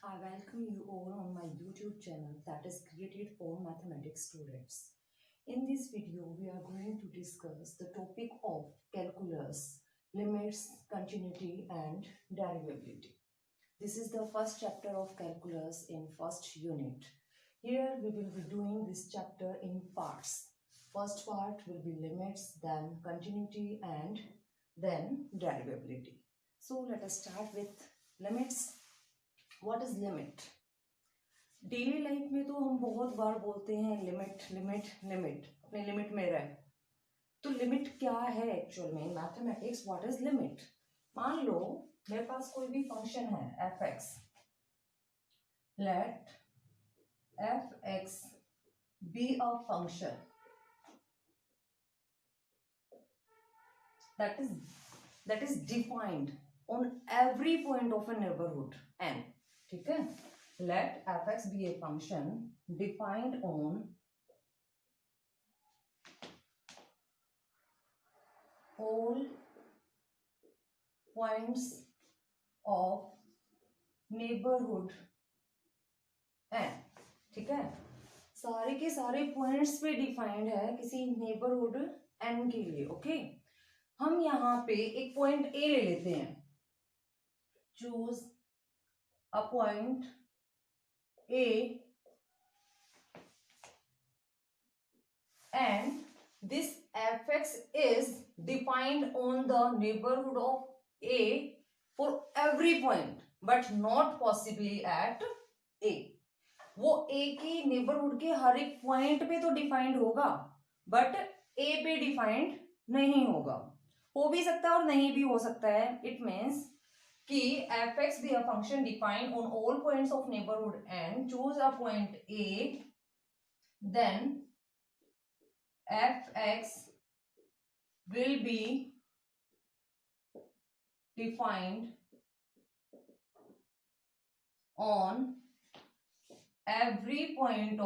I welcome you all on my YouTube channel that is created for mathematics students. In this video, we are going to discuss the topic of calculus, limits, continuity and derivability. This is the first chapter of calculus in first unit. Here we will be doing this chapter in parts. First part will be limits, then continuity and then derivability. So let us start with limits. What is limit? Daily life में तो हम बहुत बार बोलते हैं limit limit limit, अपने limit में रहे। तो लिमिट क्या है एक्चुअल में मैथमेटिक्स? What is limit? मान लो मेरे पास कोई भी फंक्शन है f x, let f x be a function that is defined on every point of a neighborhood n. ठीक है, let f(x) be a function defined on all points of neighborhood n. ठीक है, सारे के सारे points पे defined है किसी नेबरहुड n के लिए। ओके, हम यहाँ पे एक पॉइंट a ले लेते हैं। Choose a point a and this f(x) is defined on the neighborhood of a for every point but not possibly at a. वो a की नेबरहुड के हर एक पॉइंट पे तो डिफाइंड होगा बट a पे डिफाइंड नहीं होगा। हो भी सकता है और नहीं भी हो सकता है। इट मीन्स कि f(x) be a function defined on all points of neighborhood n, choose a point a, then f(x) will be defined on every point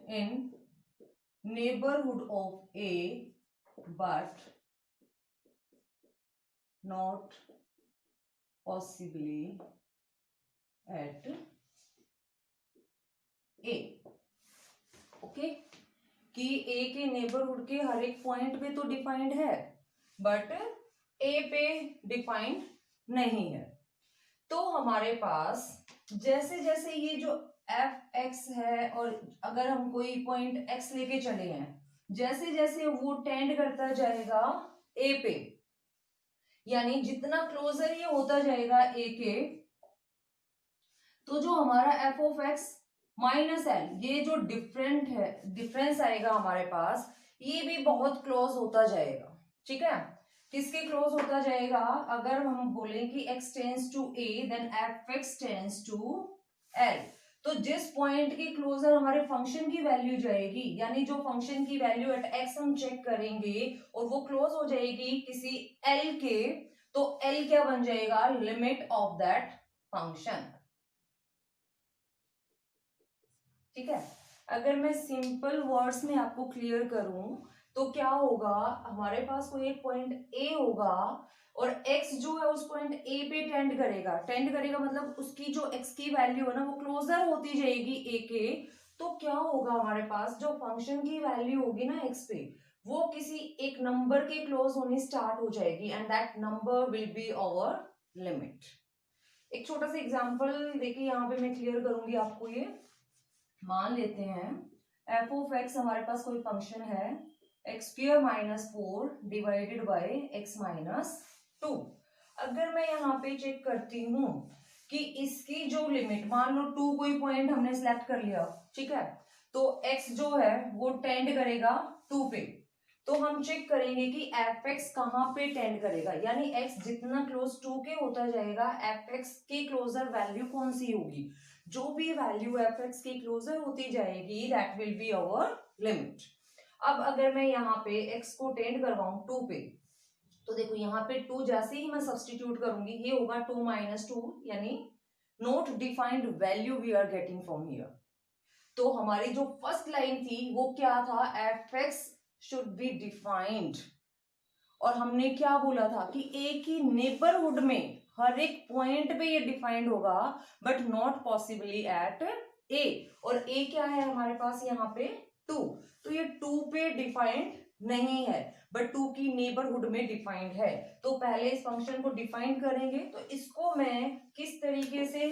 in neighborhood of a but not possibly at a. Okay, कि a के neighbourhood के हर एक point पे तो defined है but a पे defined नहीं है। तो हमारे पास जैसे जैसे ये जो f(x) है और अगर हम कोई पॉइंट x लेके चले हैं, जैसे जैसे वो टेंड करता जाएगा a पे, यानी जितना क्लोजर ये होता जाएगा a के, तो जो हमारा f(x) माइनस एल, ये जो डिफरेंस आएगा हमारे पास, ये भी बहुत क्लोज होता जाएगा। ठीक है, किसके क्लोज होता जाएगा? अगर हम बोलें कि x tends to a then f(x) tends to l, तो जिस पॉइंट के क्लोजर हमारे फंक्शन की वैल्यू जाएगी, यानी जो फंक्शन की वैल्यू एट x हम चेक करेंगे और वो क्लोज हो जाएगी किसी l के, तो l क्या बन जाएगा? Limit of that function. ठीक है, अगर मैं सिंपल वर्ड्स में आपको क्लियर करूं तो क्या होगा? हमारे पास कोई एक पॉइंट A होगा और x जो है उस पॉइंट A पे टेंड करेगा मतलब उसकी जो x की वैल्यू है ना वो क्लोजर होती जाएगी A के। तो क्या होगा? हमारे पास जो फंक्शन की वैल्यू होगी ना x पे, वो किसी एक नंबर के क्लोज होनी स्टार्ट हो जाएगी and that number will be our limit. एक छोटा सा एग्जाम्पल देके यहाँ पे मैं क्लियर करूंगी आपको। ये मान लेते हैं f(x) हमारे पास कोई फंक्शन है x² - 4 डिवाइडेड बाय x - 2। अगर मैं यहाँ पे चेक करती हूँ कि इसकी जो लिमिट, मान लो 2 कोई पॉइंट हमने सिलेक्ट कर लिया, ठीक है, तो x जो है वो टेंड करेगा 2 पे, तो हम चेक करेंगे कि f(x) कहाँ पे टेंड करेगा, यानी x जितना क्लोज 2 के होता जाएगा f(x) की क्लोजर वैल्यू कौन सी होगी? जो भी वैल्यू f(x) की क्लोजर होती जाएगी that will be our limit. अब अगर मैं यहाँ पे x को टेंड करवाऊं 2 पे, तो देखो यहाँ पे 2 जैसे ही मैं सब्सटीट्यूट करूंगी ये होगा 2 - 2, यानी not defined value we are getting from here. तो हमारी जो फर्स्ट लाइन थी वो क्या था? f(x) शुड बी डिफाइंड और हमने क्या बोला था कि ए की नेबरहुड में हर एक पॉइंट पे ये डिफाइंड होगा बट नॉट पॉसिबली एट ए, और ए क्या है हमारे पास यहाँ पे 2, तो ये 2 पे डिफाइंड नहीं है बट 2 की नेबरहुड में डिफाइंड है। तो पहले इस फंक्शन को डिफाइन करेंगे, तो इसको मैं किस तरीके से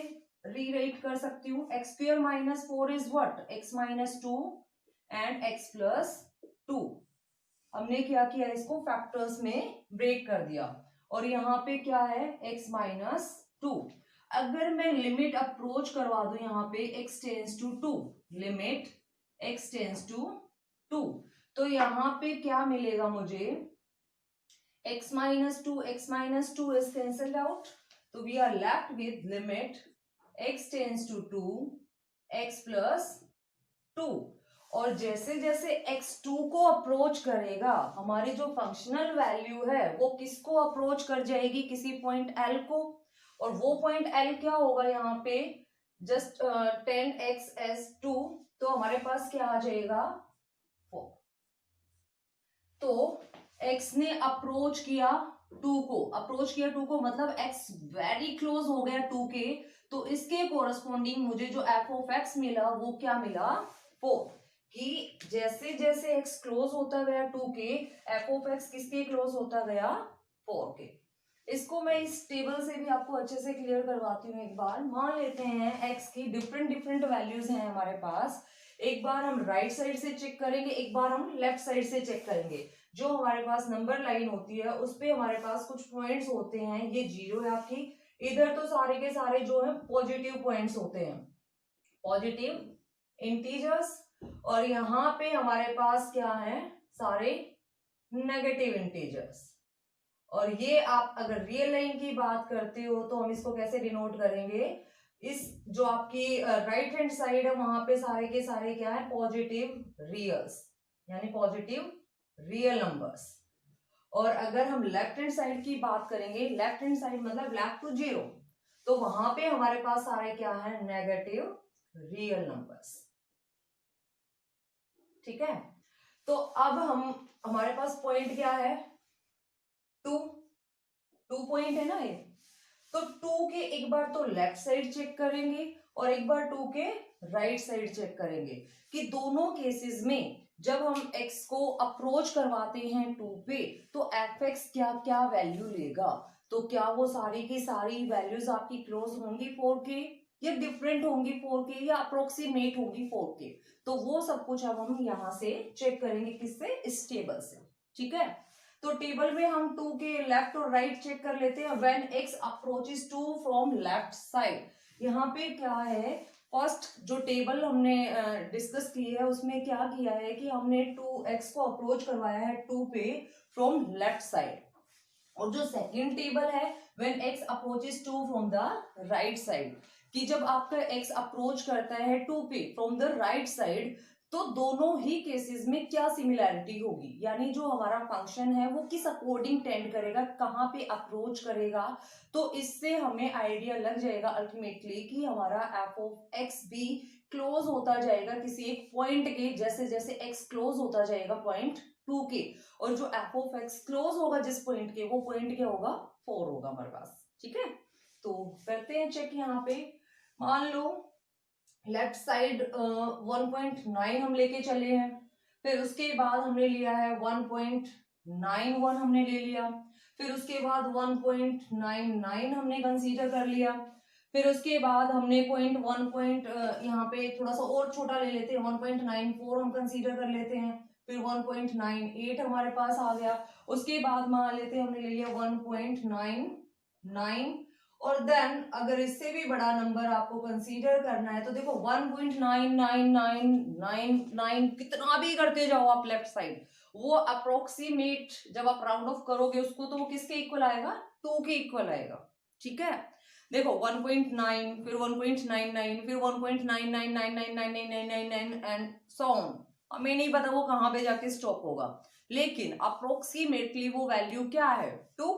रीराइट कर सकती हूँ, x square minus 4 is what, x minus 2 and x plus 2। हमने क्या किया, इसको फैक्टर्स में ब्रेक कर दिया, और यहाँ पे क्या है x माइनस 2। अगर मैं लिमिट अप्रोच करवा दूं यहाँ पे x tends to 2, limit x tends to 2, तो यहाँ पे क्या मिलेगा मुझे, x minus 2 is cancelled out, तो we are left with limit x tends to 2 x plus 2। और जैसे जैसे x2 को अप्रोच करेगा, हमारी जो फंक्शनल वैल्यू है वो किसको अप्रोच कर जाएगी, किसी पॉइंट L को, और वो पॉइंट L क्या होगा यहाँ पे, जस्ट 10x(2), तो हमारे पास क्या आ जाएगा 4। तो x ने अप्रोच किया 2 को, मतलब x वेरी क्लोज हो गया 2 के, तो इसके कोरस्पॉन्डिंग मुझे जो f ऑफ x मिला वो क्या मिला 4, कि जैसे जैसे x क्लोज होता गया 2 के, f ऑफ x किसके क्लोज होता गया 4 के। इसको मैं इस टेबल से भी आपको अच्छे से क्लियर करवाती हूँ। एक बार मान लेते हैं x की डिफरेंट वैल्यूज हैं हमारे पास, एक बार हम राइट साइड से चेक करेंगे, एक बार हम लेफ्ट साइड से चेक करेंगे। जो हमारे पास नंबर लाइन होती है उस पे हमारे पास कुछ पॉइंट्स होते हैं, ये 0 है आपकी, इधर तो सारे के सारे जो है पॉजिटिव पॉइंट्स होते हैं, पॉजिटिव इंटीजर्स, और यहाँ पे हमारे पास क्या है, सारे नेगेटिव इंटीजर्स। और ये आप अगर रियल लाइन की बात करते हो तो हम इसको कैसे डिनोट करेंगे, इस जो आपकी राइट हैंड साइड है वहां पे सारे के सारे क्या है पॉजिटिव रियल्स, यानी पॉजिटिव रियल नंबर्स। और अगर हम लेफ्ट हैंड साइड की बात करेंगे, लेफ्ट हैंड साइड मतलब लेफ्ट टू 0, तो वहां पे हमारे पास सारे क्या है नेगेटिव रियल नंबर्स। ठीक है, तो अब हमारे पास पॉइंट क्या है 2 पॉइंट है ना ये, तो 2 के एक बार तो लेफ्ट साइड चेक करेंगे और एक बार 2 के राइट साइड चेक करेंगे कि दोनों केसेस में जब हम x को अप्रोच करवाते हैं 2 पे तो fx क्या क्या वैल्यू लेगा, तो क्या वो सारी की सारी वैल्यूज आपकी क्लोज होंगी 4 के, या डिफरेंट होंगी 4 के, या अप्रोक्सीमेट होंगी 4 के, तो वो सब कुछ अब हम यहाँ से चेक करेंगे, किससे, इस टेबल से। ठीक है, तो टेबल में हम 2 के लेफ्ट और राइट चेक कर लेते हैं। When x approaches 2 from left side, यहाँ पे क्या है, फर्स्ट जो टेबल हमने डिस्कस की है उसमें क्या किया है कि हमने 2x को अप्रोच करवाया है 2 पे फ्रॉम लेफ्ट साइड, और जो सेकंड टेबल है when x approaches 2 from the right side, कि जब आपका x अप्रोच करता है 2 पे फ्रॉम द राइट साइड, तो दोनों ही केसेस में क्या सिमिलैरिटी होगी, यानी जो हमारा फंक्शन है वो किस अकॉर्डिंग टेंड करेगा, कहाँ पे अप्रोच करेगा, तो इससे हमें आइडिया लग जाएगा अल्टीमेटली कि हमारा एफ ऑफ एक्स भी क्लोज होता जाएगा किसी एक पॉइंट के, जैसे जैसे एक्स क्लोज होता जाएगा पॉइंट 2 के, और जो एफ ऑफ एक्स क्लोज होगा जिस पॉइंट के, वो पॉइंट क्या होगा 4 होगा हमारे पास। ठीक है, तो करते हैं चेक। यहाँ पे मान लो लेफ्ट साइड 1.9 हम लेके चले हैं, फिर उसके बाद हमने लिया है 1.91 हमने ले लिया, फिर उसके बाद 1.99 हमने कंसीडर कर लिया, फिर उसके बाद हमने यहाँ पे थोड़ा सा और छोटा ले लेते हैं 1.94 हम कंसीडर कर लेते हैं, फिर 1.98 हमारे पास आ गया, उसके बाद मान लेते हैं हमने ले लिया 1.99, और देन अगर इससे भी बड़ा नंबर आपको कंसीडर करना है तो देखो 1.9999 कितना भी करते जाओ आप लेफ्ट साइड, वो अप्रोक्सीमेट जब आप राउंड ऑफ करोगे उसको तो वो किसके इक्वल आएगा 2 के इक्वल आएगा। ठीक है, देखो 1.9 फिर 1.99 फिर 1.99999999 एंड सो ऑन, हमें नहीं पता वो कहाँ पे जाके स्टॉप होगा, लेकिन अप्रोक्सीमेटली वो वैल्यू क्या है 2।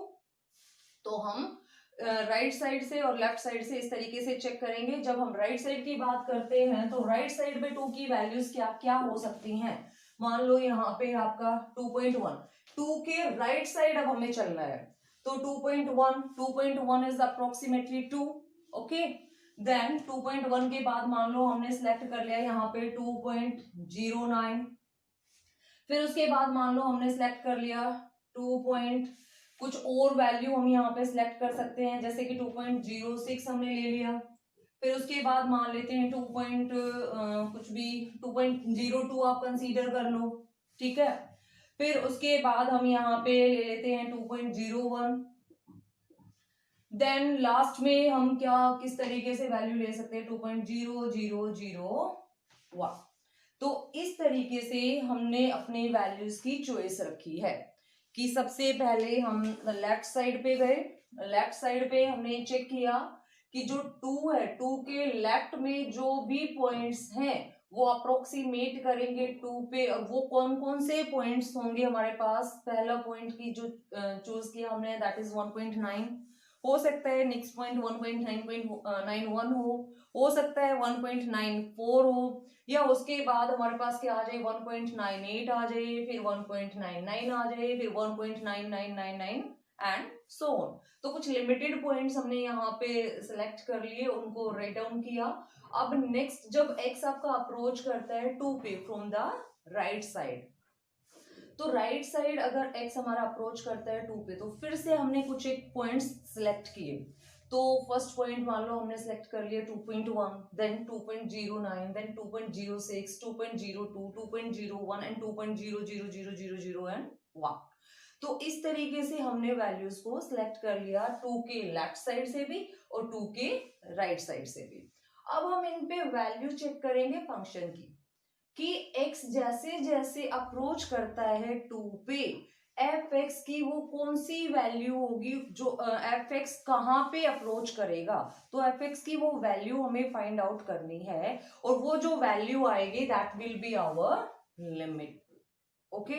तो हम राइट साइड से और लेफ्ट साइड से इस तरीके से चेक करेंगे। जब हम राइट साइड की बात करते हैं तो राइट साइड पे 2 की वैल्यूज क्या क्या हो सकती हैं, मान लो यहाँ पे आपका 2.1, 2 के राइट साइड अब हमें चलना है, तो 2.1 इज अप्रोक्सीमेटली 2। ओके, देन 2.1 के बाद मान लो हमने सिलेक्ट कर लिया यहाँ पे 2.09, फिर उसके बाद मान लो हमने सिलेक्ट कर लिया 2. कुछ और वैल्यू हम यहाँ पे सिलेक्ट कर सकते हैं, जैसे कि 2.06 हमने ले लिया। फिर उसके बाद मान लेते हैं 2. कुछ भी 2.02 आप कंसीडर कर लो, ठीक है। फिर उसके बाद हम यहाँ पे ले लेते हैं 2.01। देन लास्ट में हम क्या किस तरीके से वैल्यू ले सकते हैं 2.0001। तो इस तरीके से हमने अपने वैल्यूज की चॉइस रखी है कि सबसे पहले हम लेफ्ट साइड पे गए, लेफ्ट साइड पे हमने चेक किया कि जो 2 है 2 के लेफ्ट में जो भी पॉइंट्स हैं वो अप्रोक्सीमेट करेंगे 2 पे, और वो कौन कौन से पॉइंट्स होंगे हमारे पास। पहला पॉइंट की जो चूज किया हमने दैट इज 1.9, हो सकता है नेक्स्ट पॉइंट 1.991 हो सकता है 1.94 हो, या उसके बाद हमारे पास क्या आ जाए 1.98 आ जाए, फिर 1.99 आ जाए, फिर 1.9999 एंड सो ऑन। तो कुछ लिमिटेड पॉइंट्स हमने यहाँ पे सिलेक्ट कर लिए, उनको राइट डाउन किया। अब नेक्स्ट जब x आपका अप्रोच करता है 2 पे फ्रॉम द राइट साइड, तो राइट साइड अगर x हमारा अप्रोच करता है 2 पे, तो फिर से हमने कुछ एक पॉइंट्स सिलेक्ट किए। तो फर्स्ट पॉइंट मान लो हमने सिलेक्ट कर लिया 2.1, देन 2.09, देन 2.06, 2.02, 2.01 एंड 2.0000 एंड 1। तो इस तरीके से हमने वैल्यूज को सिलेक्ट कर लिया 2 के लेफ्ट साइड से भी और 2 के राइट साइड से भी। अब हम इन पे वैल्यू चेक करेंगे फंक्शन की कि x जैसे जैसे अप्रोच करता है 2 पे f(x) की वो कौन सी वैल्यू होगी, जो f(x) कहाँ पे अप्रोच करेगा, तो f(x) की वो वैल्यू हमें फाइंड आउट करनी है, और वो जो वैल्यू आएगी that will be our limit. Okay,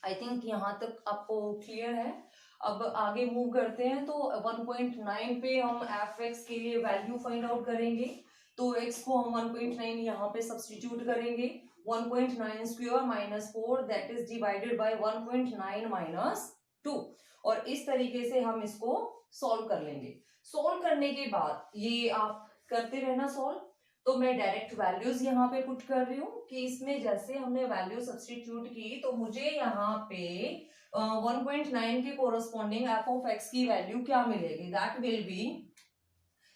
I think यहां तक आपको क्लियर है। अब आगे मूव करते हैं, तो 1.9 पे हम f(x) के लिए वैल्यू फाइंड आउट करेंगे, तो x को हम 1.9 यहाँ पे सब्सटीट्यूट करेंगे। 1.9 square minus 4 that is divided by 1.9 minus 2, और इस तरीके से हम इसको सॉल्व कर लेंगे। सॉल्व करने के बाद ये आप करते रहना सॉल्व, तो मैं डायरेक्ट वैल्यूज यहाँ पे पुट कर रही हूँ कि इसमें जैसे हमने वैल्यू सब्सटीट्यूट की, तो मुझे यहाँ पे 1.9 के कोरस्पॉन्डिंग f(x) की वैल्यू क्या मिलेगी, दैट विल बी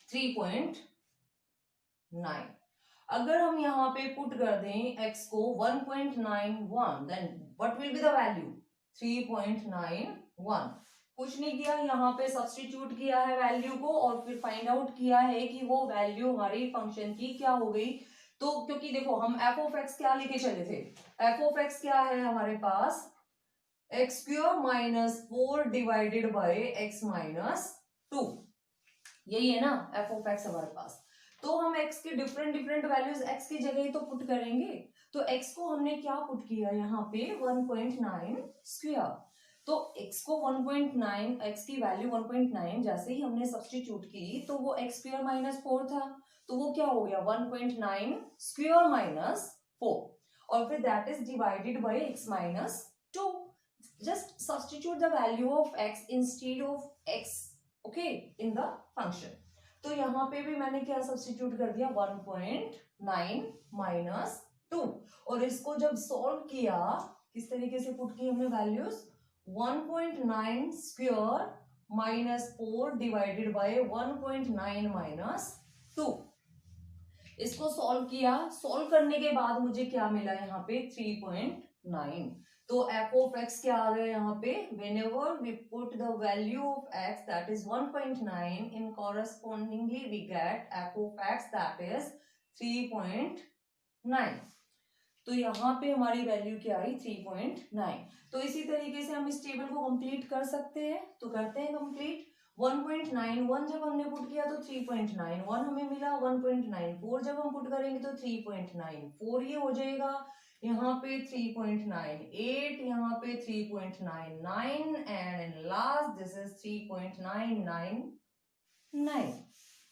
3.9। अगर हम यहाँ पे पुट कर दें x को 1.91, then what will be the value 3.91। कुछ नहीं किया, यहाँ पे सब्सटीट्यूट किया है वैल्यू को, और फिर फाइंड आउट किया है कि वो वैल्यू हमारी फंक्शन की क्या हो गई। तो क्योंकि देखो हम f(x) क्या लेके चले थे, f(x) क्या है हमारे पास x cube minus 4 divided by x minus 2, यही है ना f(x) हमारे पास। तो हम x के डिफरेंट डिफरेंट वैल्यूज x की जगह ही तो पुट करेंगे, तो x को हमने क्या पुट किया यहाँ पे 1.9 स्क्वायर, तो x को 1.9, x की वैल्यू 1.9 जैसे ही हमने सब्स्टिट्यूट की, तो वो x स्क्वायर माइनस 4 था, तो वो क्या हो गया 1.9 स्क्वायर माइनस 4, और फिर that is divided by x minus 2। Just substitute the value of x instead of x, okay, in the function. तो यहाँ पे भी मैंने क्या सब्स्टिट्यूट कर दिया 1.9 माइनस 2, और इसको जब सॉल्व किया किस तरीके से पुट की हमने values 1.9 square minus 4 divided by 1.9 minus 2। इसको सॉल्व किया, सॉल्व करने के बाद मुझे क्या मिला यहाँ पे 3.9। तो f(x) क्या आ गया यहाँ पे, whenever we put the value of x that is 1.9 in correspondingly we get f(x) that is 3.9। तो यहाँ पे हमारी वैल्यू क्या आई 3.9। तो इसी तरीके से हम इस टेबल को कंप्लीट कर सकते हैं, तो करते हैं कंप्लीट। 1.91 जब हमने पुट किया तो 3.91 हमें मिला, 1.94 जब हम पुट करेंगे तो 3.94 ये हो जाएगा, यहाँ पे 3.98, यहाँ पे 3.99 and in last this is 3.999।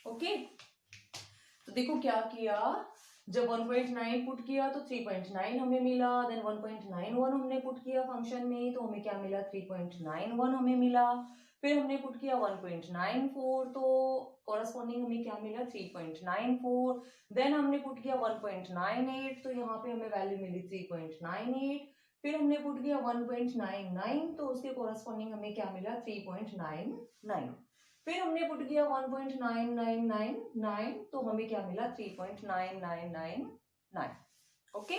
Okay, तो देखो क्या किया, जब 1.9 पुट किया तो 3.9 हमें मिला, देन 1.91 हमने पुट किया फंक्शन में तो हमें क्या मिला, 3.91 हमें मिला। फिर हमने पुट किया 1.94 तो कॉरस्पॉन्डिंग हमें क्या मिला, 3.94। देन हमने पुट किया 1.98 तो यहाँ पे हमें वैल्यू मिली 3.98। फिर हमने पुट किया 1.99 तो उसके कॉरस्पॉन्डिंग हमें क्या मिला, 3.99। फिर हमने पुट किया 1.9999 तो हमें क्या मिला, 3.9999। ओके,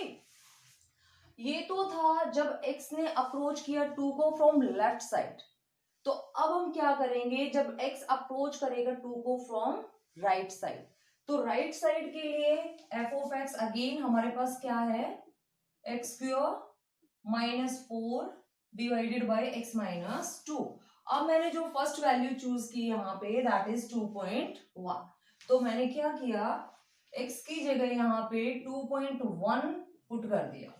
ये तो था जब x ने अप्रोच किया 2 को फ्रॉम लेफ्ट साइड। तो अब हम क्या करेंगे, जब x अप्रोच करेगा 2 को फ्रॉम राइट साइड, तो राइट साइड के लिए f ऑफ x अगेन हमारे पास क्या है, x square -4 divided by x -2। अब मैंने जो फर्स्ट वैल्यू चूज की यहाँ पे दैट इज 2.1। तो मैंने क्या किया, x की जगह यहाँ पे 2.1 पुट कर दिया।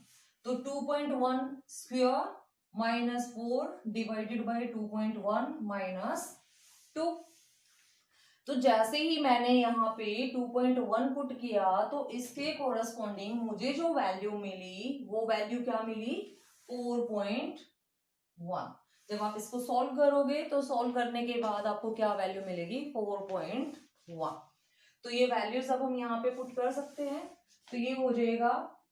तो 2.1 स्क्वायर -4 डिवाइडेड बाय 2.1 -2। तो जैसे ही मैंने यहाँ पे 2.1 पुट किया तो इसके कोरस्पॉन्डिंग मुझे जो वैल्यू मिली वो वैल्यू क्या मिली, 4.1। जब आप इसको सॉल्व करोगे तो सॉल्व करने के बाद आपको क्या वैल्यू मिलेगी, 4.1। तो ये वैल्यूज अब हम यहाँ पे पुट कर सकते हैं। तो ये हो जाएगा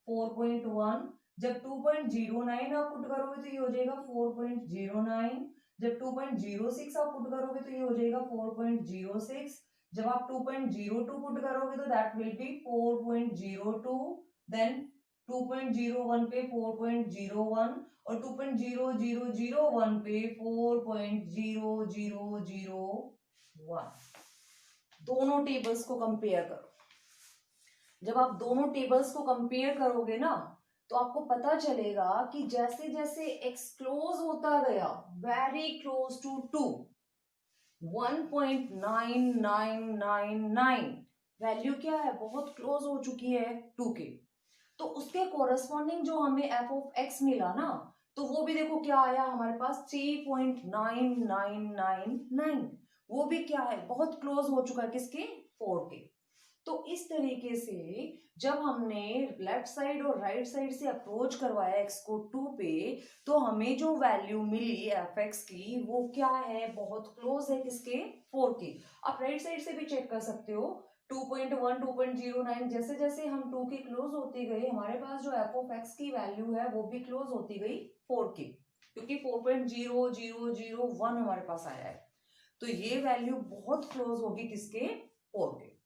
4.1, जब 2.09 आप पुट करोगे तो ये हो जाएगा 4.09, जब 2.06 आप पुट करोगे तो ये हो जाएगा 4.06, जब आप 2.02 पुट करोगे तो दैट विल बी 4.02, देन 2.01 पे 4.01 और 2.0001 पे 4.0001। दोनों टेबल्स को कंपेयर करो। जब आप दोनों टेबल्स को कंपेयर करोगे ना तो आपको पता चलेगा कि जैसे जैसे x क्लोज होता गया, वेरी क्लोज टू 2, 1.9999 वैल्यू क्या है, बहुत क्लोज हो चुकी है 2 के। तो उसके कोरस्पॉन्डिंग जो हमें f ऑफ x मिला ना, तो वो भी देखो क्या आया हमारे पास, 3.9999। वो भी क्या है, बहुत क्लोज हो चुका है किसके, 4 के। तो इस तरीके से जब हमने लेफ्ट साइड और राइट साइड से अप्रोच करवाया x को 2 पे, तो हमें जो वैल्यू मिली fx की वो क्या है, बहुत क्लोज है किसके, 4 के। आप राइट साइड से भी चेक कर सकते हो, 2.1 2.09 जैसे जैसे हम 2 के क्लोज होते गए हमारे पास जो f ऑफ x की वैल्यू है वो भी क्लोज होती गई 4 के, क्योंकि 4.0001 हमारे पास आया है। तो ये वैल्यू बहुत क्लोज होगी किसके, 4 के।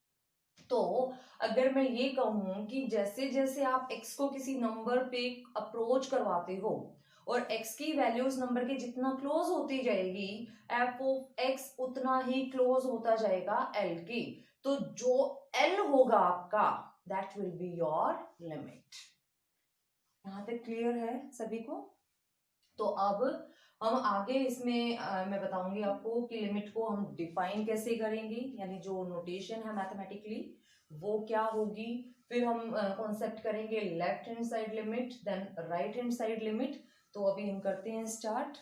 तो अगर मैं ये कहूं कि जैसे जैसे आप x को किसी नंबर पे अप्रोच करवाते हो और x की वैल्यू उस नंबर के जितना क्लोज होती जाएगी, f ऑफ x उतना ही क्लोज होता जाएगा l की। तो जो l होगा आपका that will be your limit. यहां तक क्लियर है सभी को? तो अब हम आगे इसमें मैं बताऊंगी आपको कि लिमिट को हम डिफाइन कैसे करेंगे, यानी जो नोटेशन है मैथमेटिकली वो क्या होगी। फिर हम कॉन्सेप्ट करेंगे left hand side limit, then right hand side limit. तो अभी हम करते हैं start,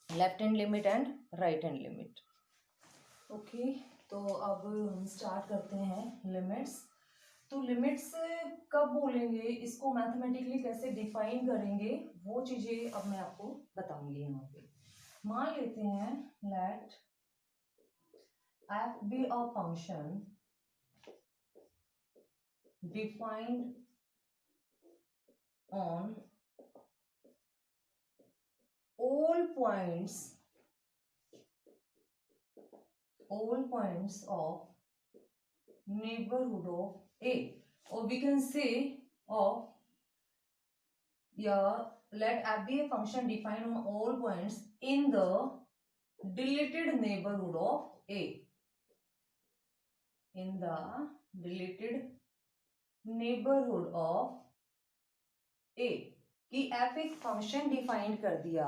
left hand limit and right hand limit. Okay, तो अब हम स्टार्ट करते हैं लिमिट्स। तो लिमिट्स कब बोलेंगे, इसको मैथमेटिकली कैसे डिफाइन करेंगे, वो चीजें अब मैं आपको बताऊंगी। यहाँ पे मान लेते हैं late f be a function defined on all points of neighborhood of A, or we can say of, yeah, let f be a function defined on all points in the deleted neighborhood of A, in the deleted neighborhood of A, कि f एक function define कर दिया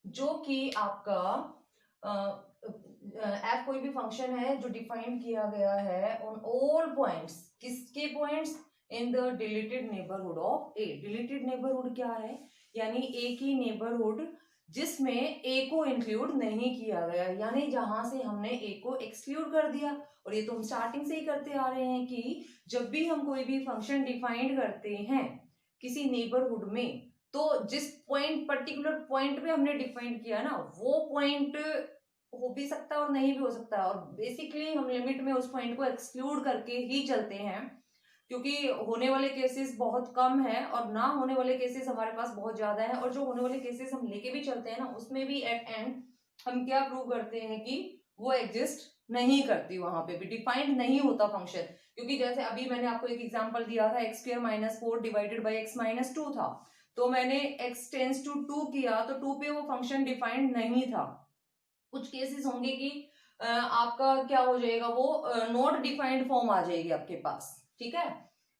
जो कि आपका f कोई भी function है जो डिफाइन किया गया है ऑन ऑल पॉइंट्स, किसके points, in the deleted neighbourhood of A. Deleted neighbourhood क्या है, यानी ए की नेबरहुड जिसमें ए को इंक्लूड नहीं किया गया, यानी जहां से हमने ए को एक्सक्लूड कर दिया। और ये तो हम स्टार्टिंग से ही करते आ रहे हैं कि जब भी हम कोई भी फंक्शन डिफाइन करते हैं किसी नेबरहुड में, तो जिस पॉइंट पर्टिकुलर पॉइंट पे हमने डिफाइन किया ना, वो पॉइंट हो भी सकता है और नहीं भी हो सकता है। और बेसिकली हम लिमिट में उस पॉइंट को एक्सक्लूड करके ही चलते हैं, क्योंकि होने वाले केसेस बहुत कम है और ना होने वाले केसेस हमारे पास बहुत ज्यादा है। और जो होने वाले केसेस हम लेके भी चलते हैं ना, उसमें भी एट एंड हम क्या प्रूव करते हैं कि वो एग्जिस्ट नहीं करती, वहां पे भी डिफाइंड नहीं होता फंक्शन। क्योंकि जैसे अभी मैंने आपको एक एग्जांपल दिया था, x square minus 4 divided by x minus 2 था, तो मैंने x टेंस टू 2 किया तो 2 पे वो फंक्शन डिफाइंड नहीं था। कुछ केसेस होंगे कि आपका क्या हो जाएगा, वो नॉट डिफाइंड फॉर्म आ जाएगी आपके पास, ठीक है।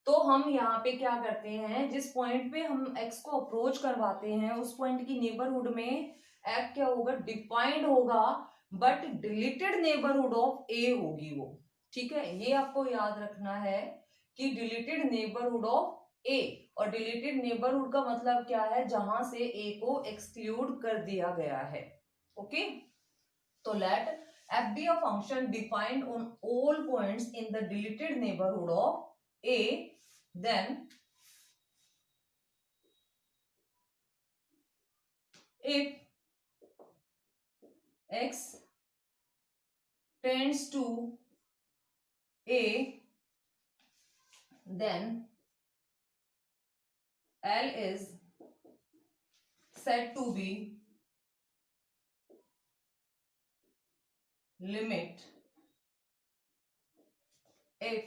तो हम यहाँ पे क्या करते हैं, जिस पॉइंट पे हम x को अप्रोच करवाते हैं उस पॉइंट की नेबरहुड में f क्या होगा, डिफाइंड होगा, but deleted neighbourhood of a होगी वो, ठीक है। ये आपको याद रखना है कि डिलीटेड नेबरहुड ऑफ a, और डिलीटेड नेबरहुड का मतलब क्या है, जहां से a को एक्सक्लूड कर दिया गया है, okay. So let f be a function defined on all points in the deleted neighborhood of a, then if x tends to a, then L is said to be limit if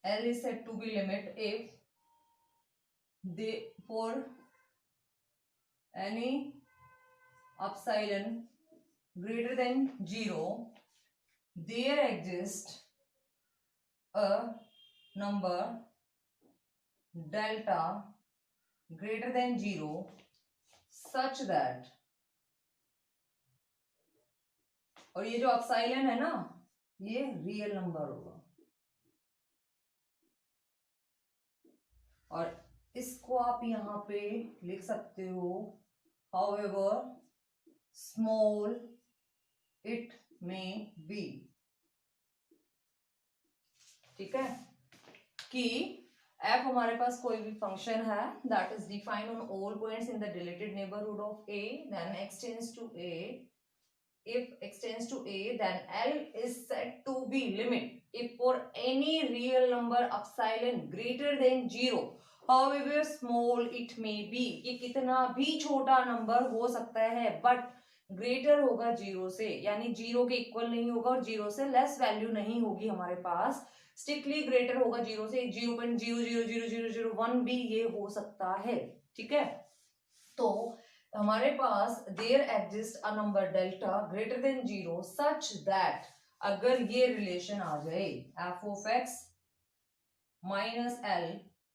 L is said to be limit if they for any epsilon greater than 0 there exists a number delta greater than 0 such that, और ये जो epsilon है ना, ये real number होगा, और इसको आप यहां पे लिख सकते हो however small it may be, ठीक है। कि f हमारे पास कोई भी फंक्शन है that is defined on all points in the deleted neighbourhood of a, then x tends to a, if x tends to a then L is said to be limit if for any real number epsilon greater than 0 however small it may be, ये कितना भी छोटा number हो सकता है but greater होगा 0 से, यानी 0 के इक्वल नहीं होगा और 0 से लेस वैल्यू नहीं होगी हमारे पास, स्ट्रिक्टली ग्रेटर होगा 0 से, 0.0000001 भी ये हो सकता है, ठीक है। तो हमारे पास there exist a number delta greater than 0 such that, अगर ये रिलेशन आ जाए f of x minus l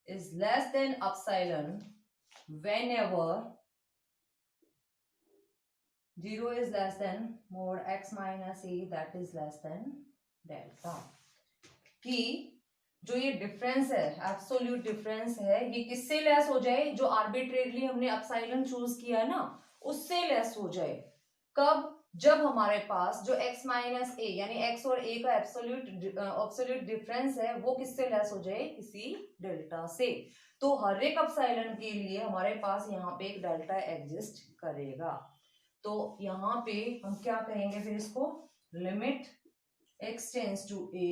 is less than epsilon whenever 0 is less than mod x minus a that is less than delta, कि जो ये difference है, absolute difference है, ये किससे लेस हो जाए, जो आर्बिट्रेरली हमने एप्सिलॉन चूज किया है ना उससे लेस हो जाए। कब, जब हमारे पास जो x माइनस ए यानी x और a का एब्सोल्यूट डिफरेंस है वो किससे लेस हो जाए, किसी डेल्टा से। तो हर एक एप्सिलॉन के लिए हमारे पास यहाँ पे एक डेल्टा एग्जिस्ट करेगा। तो यहाँ पे हम क्या कहेंगे फिर इसको, limit x tends to a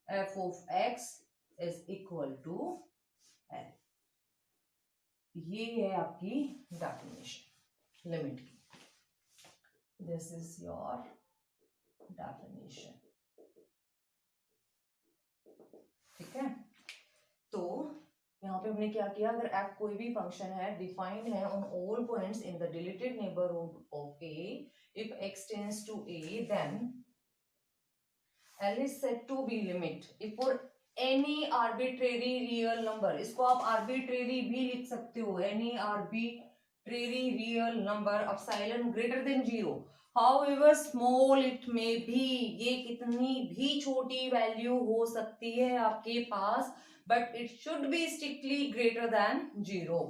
f of x is equal to L। ये है आपकी डेफिनेशन लिमिट की, दिस इज योर डेफिनेशन, ठीक है। तो यहाँ पे हमने क्या किया, अगर f कोई भी फंक्शन है डिफाइंड है on all points in the deleted neighbourhood of a, if x tends to a then L is said to be limit if for any arbitrary real number, इसको आप arbitrary भी लिख सकते हो, any arbitrary real number epsilon greater than 0 however small it may be, ये कितनी भी छोटी वैल्यू हो सकती है आपके पास, but it should be strictly greater than 0।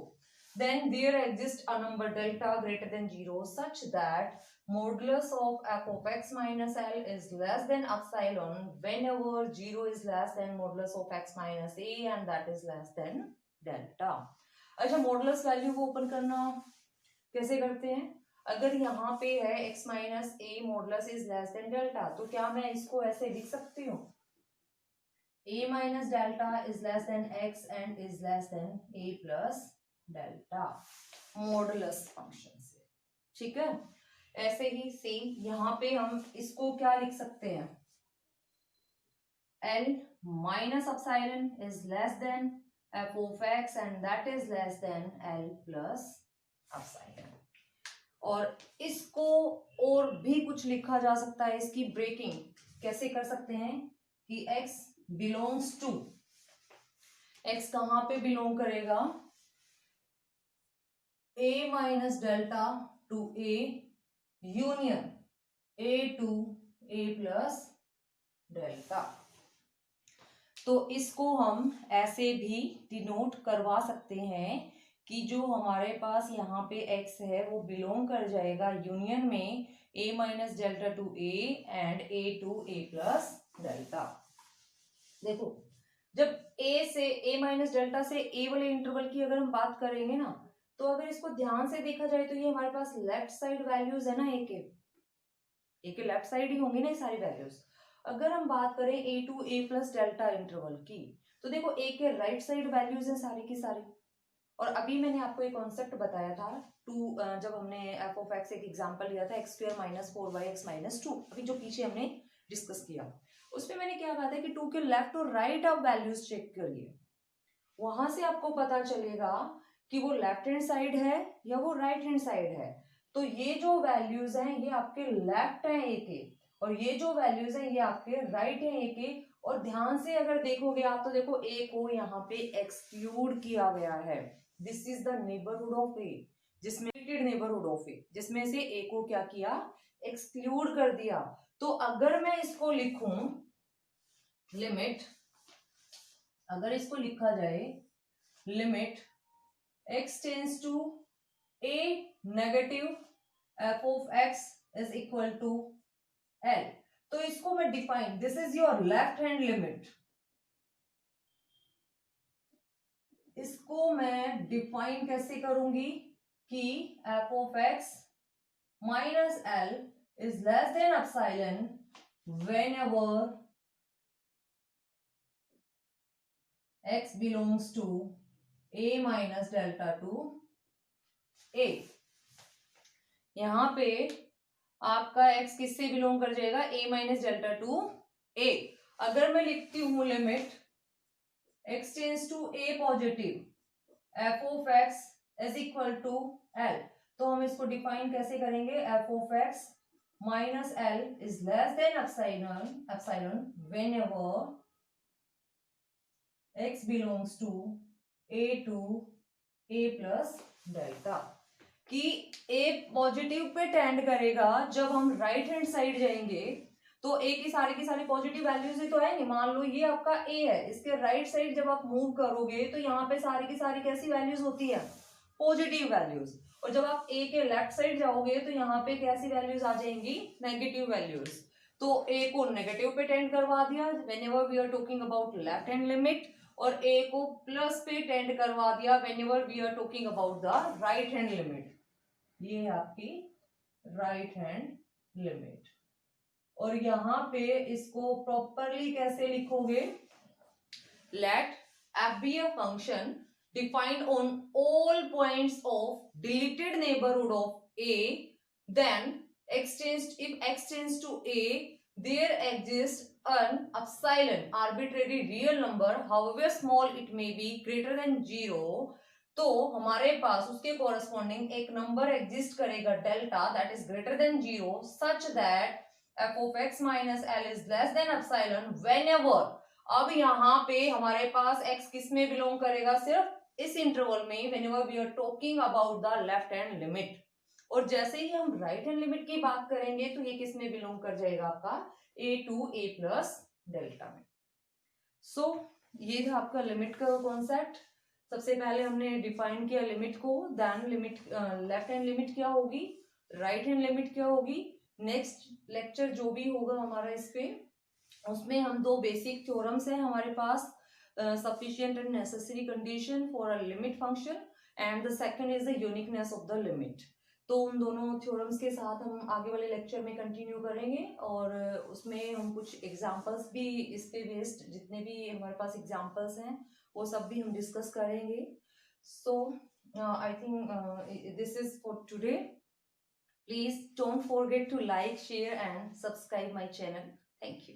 then there exists a number delta greater than 0 such that modulus of f of x minus L is less than epsilon whenever 0 is less than modulus of x minus A and that is less than delta. अच्छा, modulus value को open करना कैसे करते हैं? अगर यहाँ पे है x minus A modulus is less then delta, तो क्या मैं इसको ऐसे लिख सकती हूँ a minus delta is less then x and is less then a plus delta modulus function से, ठीक है? ऐसे ही सेम यहाँ पे हम इसको क्या लिख सकते हैं, L minus epsilon is less then f of x and that is less than L plus epsilon. और इसको और भी कुछ लिखा जा सकता है, इसकी ब्रेकिंग कैसे कर सकते हैं कि x बिलोंग्स टू, x कहां पे बिलोंग करेगा, a minus delta to a union a to a plus delta. तो इसको हम ऐसे भी डिनोट करवा सकते हैं कि जो हमारे पास यहाँ पे x है वो बिलोंग कर जाएगा यूनियन में a minus delta to a and a to a plus delta. देखो, जब a से a माइनस डेल्टा से a वाले इंटरवल की अगर हम बात करेंगे ना, तो अगर इसको ध्यान से देखा जाए तो ये हमारे पास लेफ्ट साइड वैल्यूज है ना, a के लेफ्ट साइड ही होंगी ना ये सारी वैल्यूज. अगर हम बात करें a to a plus delta interval की, तो देखो a के राइट साइड वैल्यूज हैं सारी की सारी. और अभी मैंने आपको एक कॉन्सेप्ट बताया था जब हमने f ऑफ x एक एग्जांपल लिया था x square minus 4y(x minus 2), अभी जो पीछे हमने डिस्कस किया उसमें मैंने क्या कहा था कि 2 के लेफ्ट और राइट आप वैल्यूज चेक करिए, वहां से आपको पता चलेगा कि वो लेफ्ट हैंड साइड है या वो राइट हैंड साइड है. तो ये जो वैल्यूज हैं ये आपके लेफ्ट हैं a के, और ये जो वैल्यूज हैं ये आपके राइट हैं a के. और ध्यान से अगर देखोगे आप तो देखो a को यहाँ पे एक्सक्लूड किया गया है. This is the neighbourhood of a, जिसमें नेबरहुड ऑफ a, जिसमें से a को क्या किया, एक्सक्लूड कर दिया. तो अगर मैं इसको लिखूं लिमिट, अगर इसको लिखा जाए limit x tends to a negative f of x is equal to L, तो इसको मैं define, this is your left hand limit, इसको मैं डिफाइन कैसे करूंगी कि f of x minus L is less than epsilon whenever x belongs to a minus delta to a. यहां पे आपका x किससे बिलोंग कर जाएगा, a minus delta to a. अगर मैं लिखती हूं limit x tends to a positive f of x is equal to L, तो हम इसको डिफाइन कैसे करेंगे, f of x minus L is less than epsilon whenever x belongs to a plus delta. कि a पॉजिटिव पे tend करेगा जब हम राइट हैंड साइड जाएंगे तो a की सारी पॉजिटिव वैल्यूज ही तो आएंगे. मान लो ये आपका a है, इसके राइट साइड जब आप मूव करोगे तो यहाँ पे सारी की सारी कैसी वैल्यूज होती है, पॉजिटिव वैल्यूज. और जब आप a के लेफ्ट साइड जाओगे तो यहाँ पे कैसी वैल्यूज आ जाएंगी, नेगेटिव वैल्यूज. तो a को नेगेटिव पे टेंड करवा दिया whenever we are talking about left hand limit, और a को प्लस पे टेंड करवा दिया whenever we are talking about the right hand limit. ये है आपकी राइट हैंड लिमिट. और यहां पे इसको प्रॉपरली कैसे लिखोगे, late f be a function defined on all points of deleted neighborhood of a, then if x tends to a, there exists an epsilon arbitrary real number however small it may be greater than 0. तो हमारे पास उसके corresponding एक number exist करेगा delta that is greater than 0 such that f of x minus L is less than epsilon whenever. अब यहाँ पे हमारे पास x किस में बिलोंग करेगा, सिर्फ इस इंटरवल में, whenever we are talking about the left hand limit. और जैसे ही हम राइट हैंड लिमिट की बात करेंगे तो ये किस में बिलोंग कर जाएगा, आपका a to a plus delta में. सो ये था आपका लिमिट का कॉन्सेप्ट. सबसे पहले हमने डिफाइन किया लिमिट को, then limit left hand limit क्या होगी, राइट हैंड लिमिट क्या होगी। नेक्स्ट लेक्चर जो भी होगा हमारा इस पे, उसमें हम दो बेसिक थ्योरम्स हैं हमारे पास, sufficient and necessary condition for a limit function and the second is the uniqueness of the limit. तो उन दोनों थ्योरम्स के साथ हम आगे वाले लेक्चर में कंटिन्यू करेंगे, और उसमें हम कुछ एग्जांपल्स भी इस पे बेस्ड, जितने भी हमारे पास एग्जांपल्स हैं वो सब भी हम डिस्कस करेंगे। So I think this is for today. Please don't forget to like, share and subscribe my channel. Thank you.